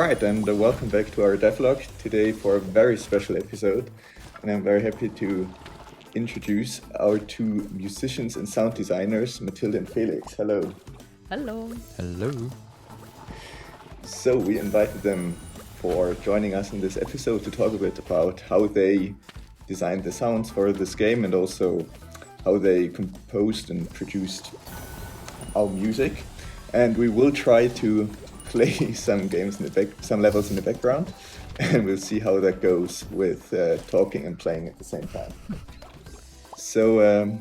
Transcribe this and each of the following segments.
Alright, and welcome back to our Devlog today for a very special episode. And I'm very happy to introduce our two musicians and sound designers, Mathilde and Felix. Hello. Hello. Hello. So we invited them for joining us in this episode to talk a bit about how they designed the sounds for this game and also how they composed and produced our music. And we will try to play some games in the some levels in the background, and we'll see how that goes with talking and playing at the same time. So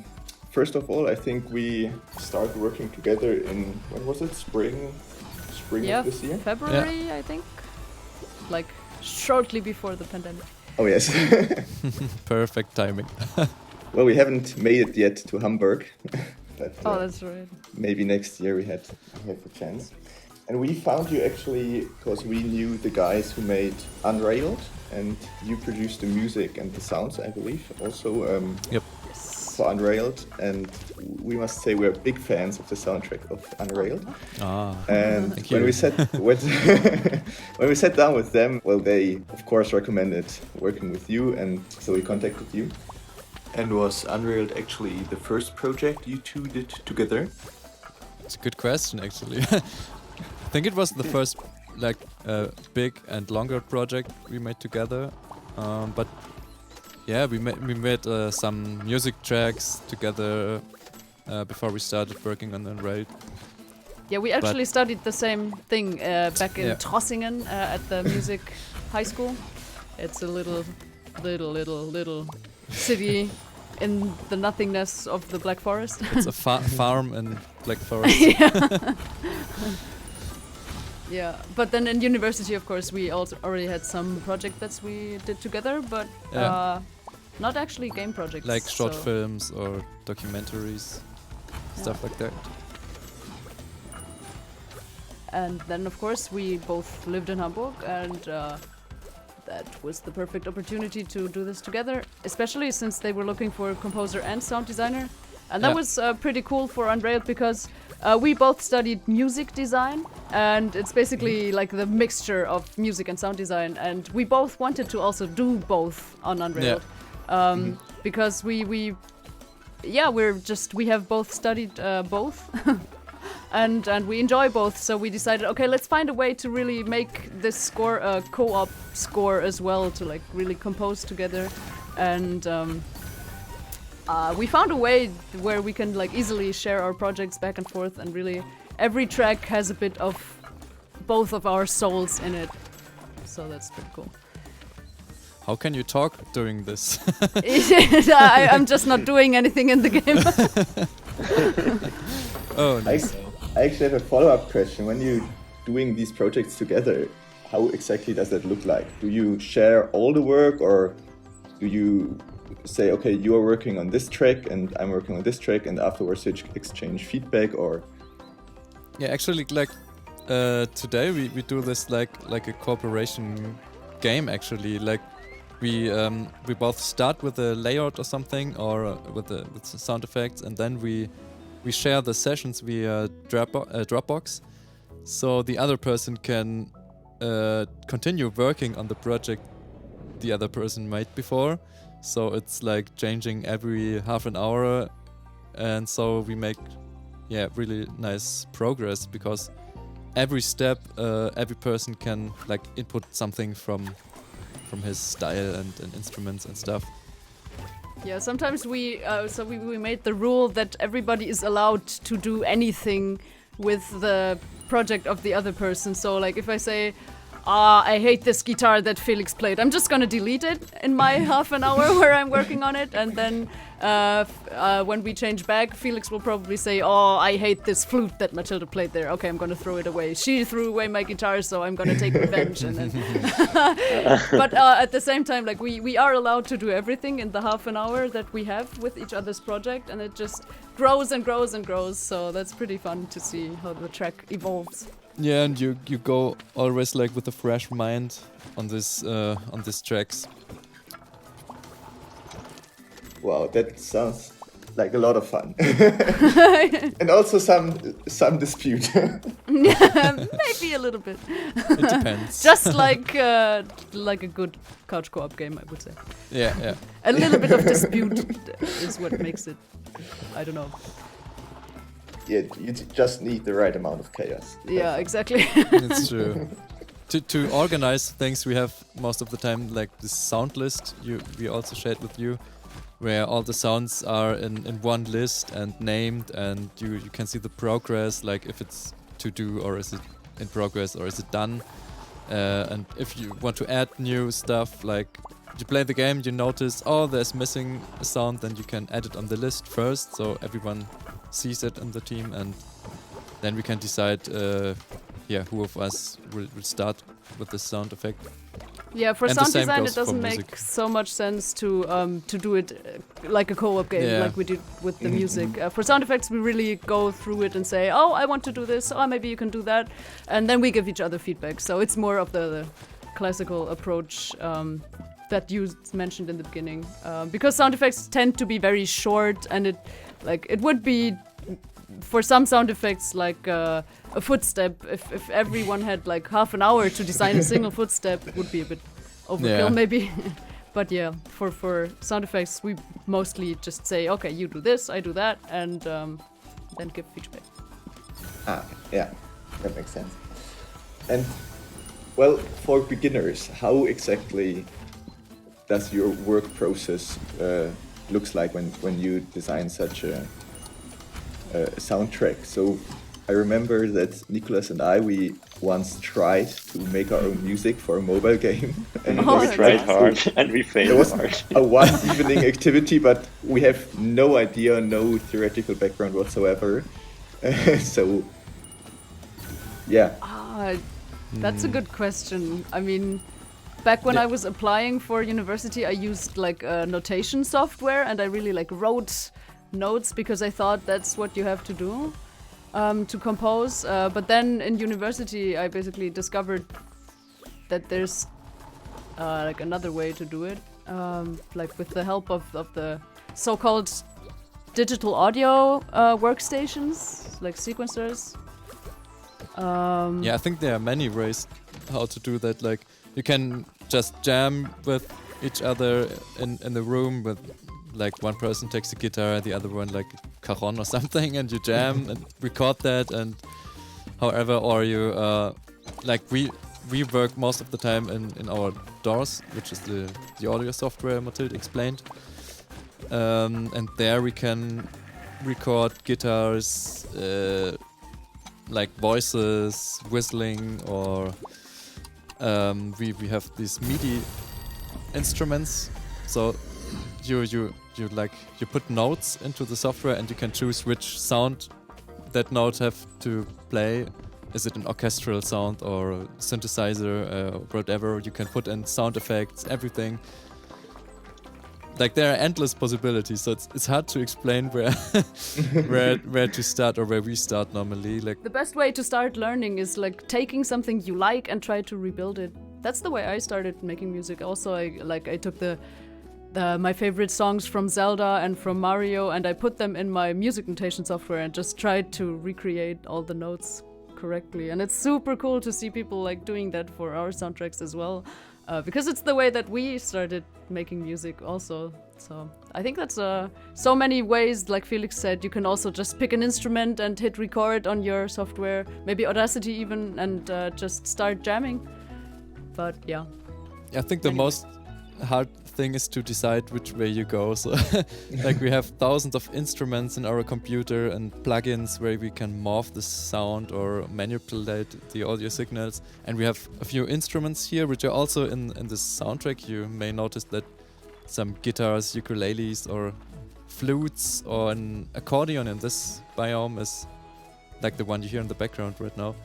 first of all, I think we started working together in, when was it? Spring of this year? February, I think. Like shortly before the pandemic. Oh yes. Perfect timing. Well, we haven't made it yet to Hamburg. But, that's right. Maybe next year we have a chance. And we found you actually because we knew the guys who made Unrailed, and you produced the music and the sounds, I believe, also Yep. for Unrailed. And we must say we're big fans of the soundtrack of Unrailed. And Thank when you. when we sat down with them, well, they of course recommended working with you, and so we contacted you. And was Unrailed actually the first project you two did together? It's a good question, actually. I think it was the first big and longer project we made together. But yeah, we made some music tracks together before we started working on Unrailed. Yeah, we actually studied the same thing back in Trossingen at the music high school. It's a little city in the nothingness of the Black Forest. It's a farm in Black Forest. Yeah, but then in university, of course, we also already had some projects that we did together, but not actually game projects. Like short films or documentaries, stuff like that. And then, of course, we both lived in Hamburg, and that was the perfect opportunity to do this together, especially since they were looking for a composer and sound designer. And that was pretty cool for Unrailed because we both studied music design, and it's basically like the mixture of music and sound design. And we both wanted to also do both on Unrailed because we have both studied both. And we enjoy both, so we decided, okay, let's find a way to really make this score a co-op score as well, to like really compose together. And we found a way where we can like easily share our projects back and forth, and really every track has a bit of both of our souls in it. So that's pretty cool. How can you talk during this? I'm just not doing anything in the game. Oh, nice. I actually have a follow-up question. When you're doing these projects together, how exactly does that look like? Do you share all the work, or do you say, okay, you are working on this track and I'm working on this track, and afterwards you exchange feedback? Or Yeah, actually, today we do this like a cooperation game. Actually, like we both start with a layout or something, or with the sound effects, and then we share the sessions via Dropbox, so the other person can continue working on the project the other person made before. So it's like changing every half an hour, and so we make really nice progress, because every step every person can like input something from his style and instruments and stuff. Yeah, sometimes we made the rule that everybody is allowed to do anything with the project of the other person. So like if I say, I hate this guitar that Felix played, I'm just gonna delete it in my half an hour where I'm working on it, and then when we change back, Felix will probably say, I hate this flute that Mathilde played there. Okay, I'm gonna throw it away. She threw away my guitar, so I'm gonna take revenge. And then but at the same time, like we are allowed to do everything in the half an hour that we have with each other's project, and it just grows and grows and grows. So that's pretty fun to see how the track evolves. Yeah, and you go always like with a fresh mind on these tracks. wow, that sounds like a lot of fun, and also some dispute. Maybe a little bit. It depends. Just like a good couch co-op game, I would say. Yeah. A little bit of dispute is what makes it. I don't know. Yeah, you just need the right amount of chaos. Yeah, exactly. It's true. To organize things, we have most of the time like this sound list we also shared with you, where all the sounds are in one list and named, and you can see the progress, like if it's to do or is it in progress or is it done. And if you want to add new stuff, like you play the game, you notice, oh, there's missing a sound, then you can add it on the list first, so everyone sees it in the team, and then we can decide who of us will start with the sound effect. Yeah, for And sound the same design, goes it for doesn't make music. so much sense to do it like a co-op game, like we did with the music. For sound effects, we really go through it and say, oh, I want to do this, oh, maybe you can do that, and then we give each other feedback. So it's more of the classical approach that you mentioned in the beginning, because sound effects tend to be very short, and it would be for some sound effects like a footstep. If everyone had like half an hour to design a single footstep, it would be a bit overkill maybe. But yeah, for sound effects, we mostly just say, okay, you do this, I do that, and then give feedback. Yeah, that makes sense. And well, for beginners, how exactly does your work process looks like when you design such a soundtrack? So I remember that Nicholas and we once tried to make our own music for a mobile game. And we tried hard and we it failed was hard. a one evening activity, but we have no idea, no theoretical background whatsoever. So, yeah. That's a good question. I mean, back when I was applying for university, I used like notation software, and I really like wrote notes because I thought that's what you have to do to compose. But then in university, I basically discovered that there's like another way to do it, like with the help of the so-called digital audio workstations, like sequencers. I think there are many ways how to do that. Like you can just jam with each other in the room with, like, one person takes the guitar, the other one like cajon or something, and you jam and record that. And however, or you like we work most of the time in our DAWs, which is the audio software Mathilde explained, and there we can record guitars, like voices, whistling, or we have these MIDI instruments. So you put notes into the software, and you can choose which sound that note have to play. Is it an orchestral sound or a synthesizer, whatever? You can put in sound effects, everything. Like there are endless possibilities, so it's hard to explain where where to start or where we start normally. Like the best way to start learning is like taking something you like and try to rebuild it. That's the way I started making music. Also, I took my favorite songs from Zelda and from Mario, and I put them in my music notation software and just tried to recreate all the notes correctly. And it's super cool to see people like doing that for our soundtracks as well. Because it's the way that we started making music also. So I think that's so many ways, like Felix said. You can also just pick an instrument and hit record on your software, maybe Audacity even, and just start jamming. But yeah. I think the most hard thing is to decide which way you go. So like we have thousands of instruments in our computer and plugins where we can morph the sound or manipulate the audio signals, and we have a few instruments here which are also in this soundtrack. You may notice that some guitars, ukuleles, or flutes, or an accordion in this biome is like the one you hear in the background right now,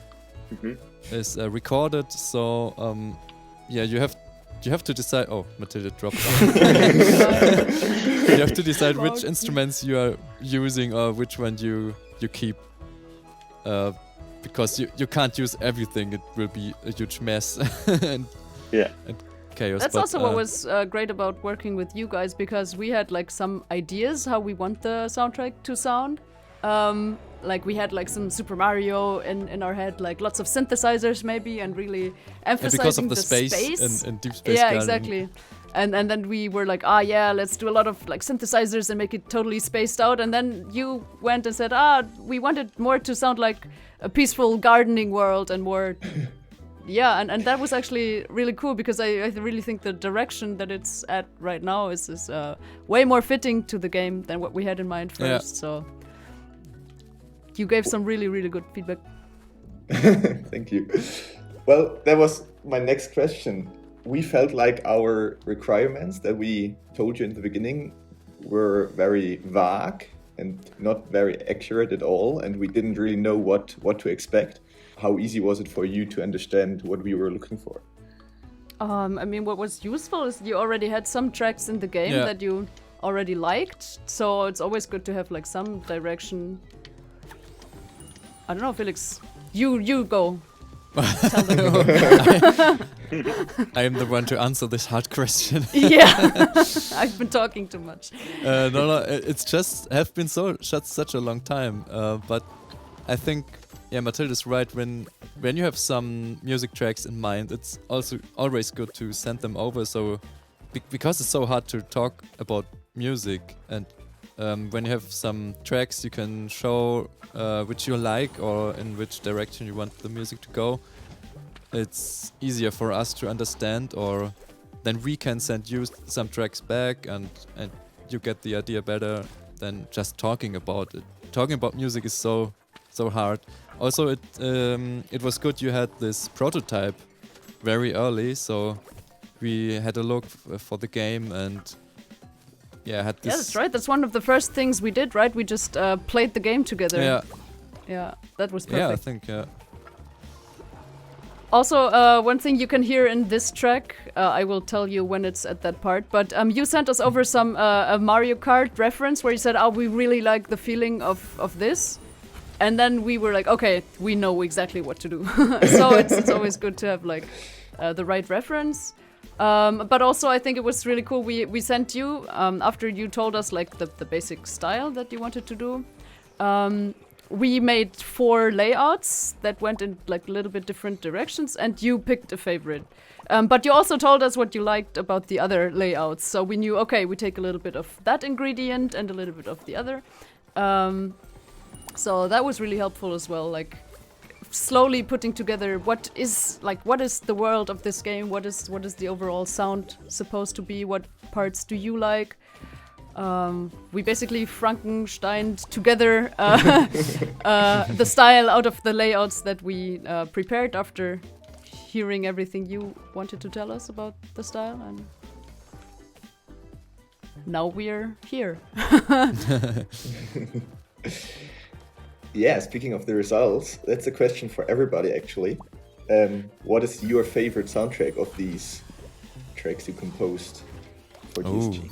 is recorded. So you have to decide. Oh, Mathilde dropped. You have to decide which instruments you are using or which one you keep, because you can't use everything. It will be a huge mess and chaos. That's but, also what was great about working with you guys, because we had like some ideas how we want the soundtrack to sound. Like we had like some Super Mario in our head, like lots of synthesizers maybe, and really emphasizing because of the space. and Deep Space Yeah, Garden. exactly. And then we were like, yeah, let's do a lot of like synthesizers and make it totally spaced out. And then you went and said, we wanted more to sound like a peaceful gardening world and more. Yeah, and that was actually really cool, because I really think the direction that it's at right now is way more fitting to the game than what we had in mind first. Yeah. So you gave some really, really good feedback. Thank you. Well, that was my next question. We felt like our requirements that we told you in the beginning were very vague and not very accurate at all, and we didn't really know what to expect. How easy was it for you to understand what we were looking for? I mean, what was useful is you already had some tracks in the game that you already liked, so it's always good to have like some direction. I don't know, Felix. You go. Tell them. I am the one to answer this hard question. Yeah, I've been talking too much. No, it's just have been such a long time. But I think, Mathilde is right. When you have some music tracks in mind, it's also always good to send them over. So because it's so hard to talk about music, and when you have some tracks, you can show which you like or in which direction you want the music to go. It's easier for us to understand, or then we can send you some tracks back, and you get the idea better than just talking about it. Talking about music is so hard. Also, it was good you had this prototype very early, so we had a look for the game and had this. Yeah, that's right. That's one of the first things we did, right? We just played the game together. Yeah, that was perfect. Yeah, I think. Also, one thing you can hear in this track, I will tell you when it's at that part, but you sent us over some a Mario Kart reference where you said, we really like the feeling of this. And then we were like, okay, we know exactly what to do. So it's always good to have like the right reference. But also I think it was really cool. We sent you, after you told us like the basic style that you wanted to do, we made 4 layouts that went in like a little bit different directions, and you picked a favorite. But you also told us what you liked about the other layouts, so we knew, okay, we take a little bit of that ingredient and a little bit of the other. So that was really helpful as well, like slowly putting together what is the world of this game, what is the overall sound supposed to be, what parts do you like. We basically Frankensteined together the style out of the layouts that we prepared after hearing everything you wanted to tell us about the style, and now we're here. Yeah, speaking of the results, that's a question for everybody actually. What is your favorite soundtrack of these tracks you composed for DSG?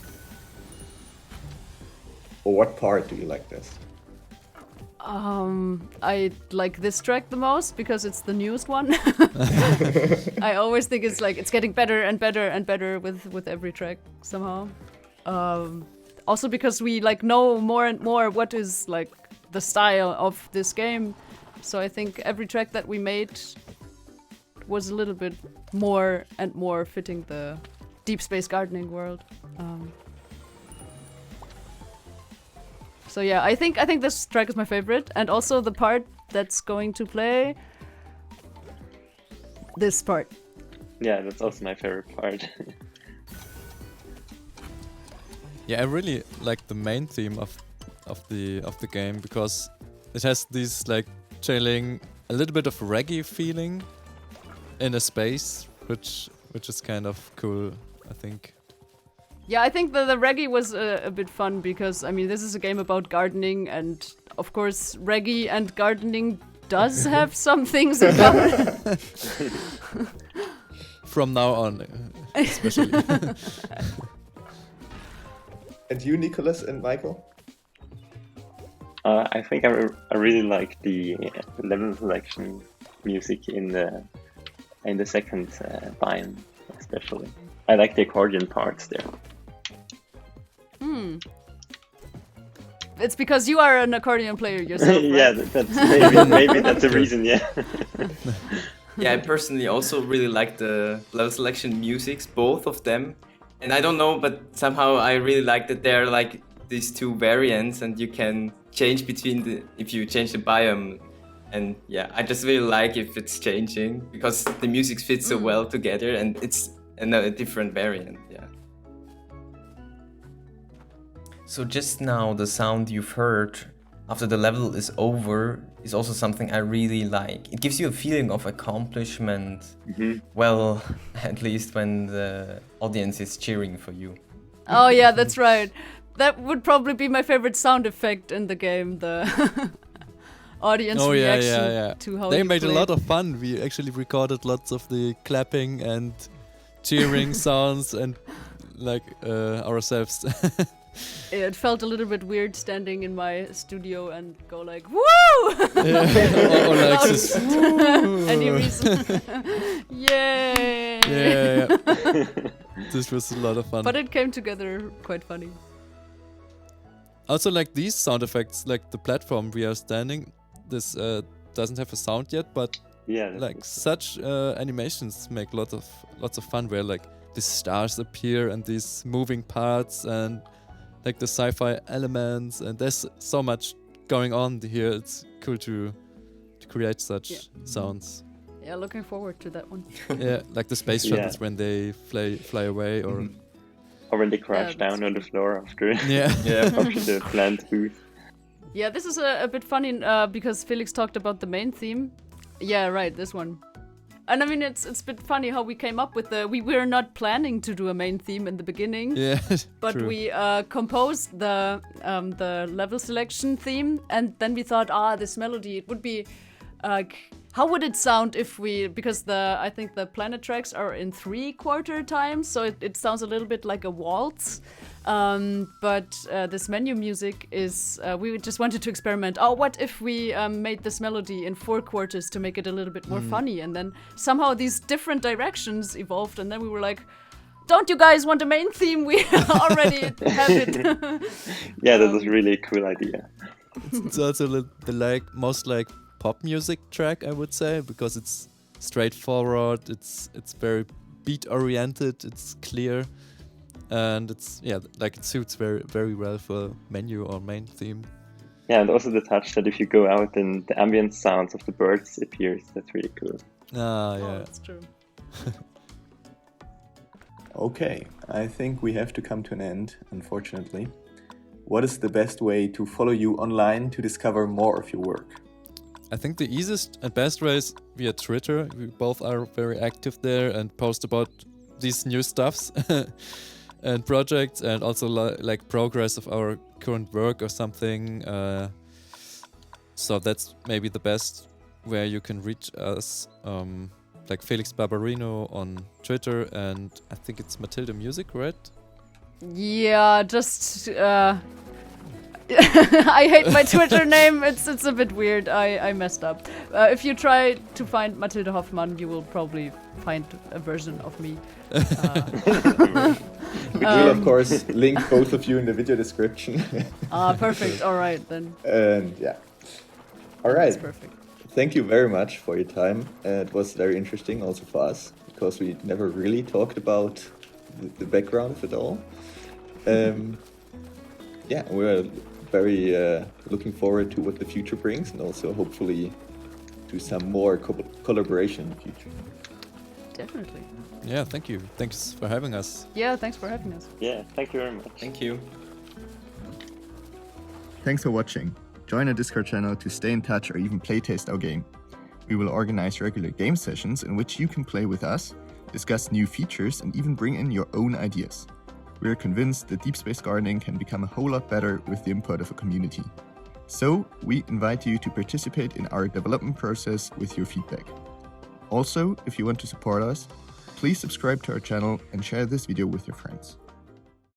Or what part do you like best? I like this track the most because it's the newest one. I always think it's getting better and better and better with every track somehow. Also because we like know more and more what is like the style of this game. So I think every track that we made was a little bit more and more fitting the Deep Space Gardening world. So yeah, I think this track is my favorite, and also the part that's going to play. This part. Yeah, that's also my favorite part. Yeah, I really like the main theme of the game because it has this like chilling, a little bit of reggae feeling in a space, which is kind of cool, I think. Yeah, I think the reggae was a bit fun because, I mean, this is a game about gardening, and of course reggae and gardening does have some things in common. From now on, especially. And you, Nicholas and Michael? I think I really like the level selection music in the second biome, especially. I like the accordion parts there. It's because you are an accordion player yourself, right? Yeah, that's maybe that's the reason. Yeah. Yeah, I personally also really like the level selection musics, both of them. And I don't know, but somehow I really like that they're like these two variants, and you can change between if you change the biome. And yeah, I just really like if it's changing because the music fits so well together, and it's a different variant. Yeah. So just now, the sound you've heard after the level is over is also something I really like. It gives you a feeling of accomplishment. Well, at least when the audience is cheering for you. Oh yeah, that's right. That would probably be my favorite sound effect in the game, the audience reaction to how they you made play. a lot of fun. We actually recorded lots of the clapping and cheering sounds and like ourselves. It felt a little bit weird standing in my studio and go like, woo! or like this. Any reason. Yay! Yeah. This was a lot of fun. But it came together quite funny. Also, like these sound effects, like the platform we are standing, this doesn't have a sound yet, but Yeah. like such animations make lots of fun where like the stars appear and these moving parts and like the sci-fi elements, and there's so much going on here. It's cool to create such sounds. Yeah, looking forward to that one. Yeah, like the space shuttles when they fly away, or Or when they crash down on the floor after after the plant booth. Yeah, this is a bit funny because Felix talked about the main theme. Yeah, right, this one. And I mean, it's a bit funny how we came up with we were not planning to do a main theme in the beginning. Yeah, but true. we composed the level selection theme, and then we thought, this melody, it would be how would it sound if because I think the planet tracks are in 3/4 time, so it sounds a little bit like a waltz. But this menu music is, we just wanted to experiment. What if we made this melody in 4/4 to make it a little bit more funny? And then somehow these different directions evolved, and then we were like, don't you guys want a main theme? We already have it. Yeah, that was really a cool idea. It's also the most pop music track, I would say, because it's straightforward, it's very beat oriented, it's clear, and it's it suits very very well for menu or main theme. Yeah, and also the touch that if you go out and the ambient sounds of the birds appears, that's really cool. That's true. Okay, I think we have to come to an end, unfortunately. What is the best way to follow you online to discover more of your work? I think the easiest and best way is via Twitter. We both are very active there and post about these new stuffs and projects, and also like progress of our current work or something. So that's maybe the best where you can reach us. Like Felix Barbarino on Twitter, and I think it's Mathilde Music, right? Yeah, just I hate my Twitter name. It's a bit weird. I messed up. If you try to find Mathilde Hoffmann, you will probably find a version of me. We will, of course, link both of you in the video description. Perfect. All right, then. And yeah. All right. That's perfect. Thank you very much for your time. It was very interesting also for us, because we never really talked about the background of it all. Yeah, we're very looking forward to what the future brings, and also hopefully do some more collaboration in the future. Definitely. Yeah, thank you. Thanks for having us. Yeah, thanks for having us. Yeah, thank you very much. Thank you. Thanks for watching. Join our Discord channel to stay in touch or even playtest our game. We will organize regular game sessions in which you can play with us, discuss new features, and even bring in your own ideas. We are convinced that Deep Space Gardening can become a whole lot better with the input of a community. So, we invite you to participate in our development process with your feedback. Also, if you want to support us, please subscribe to our channel and share this video with your friends.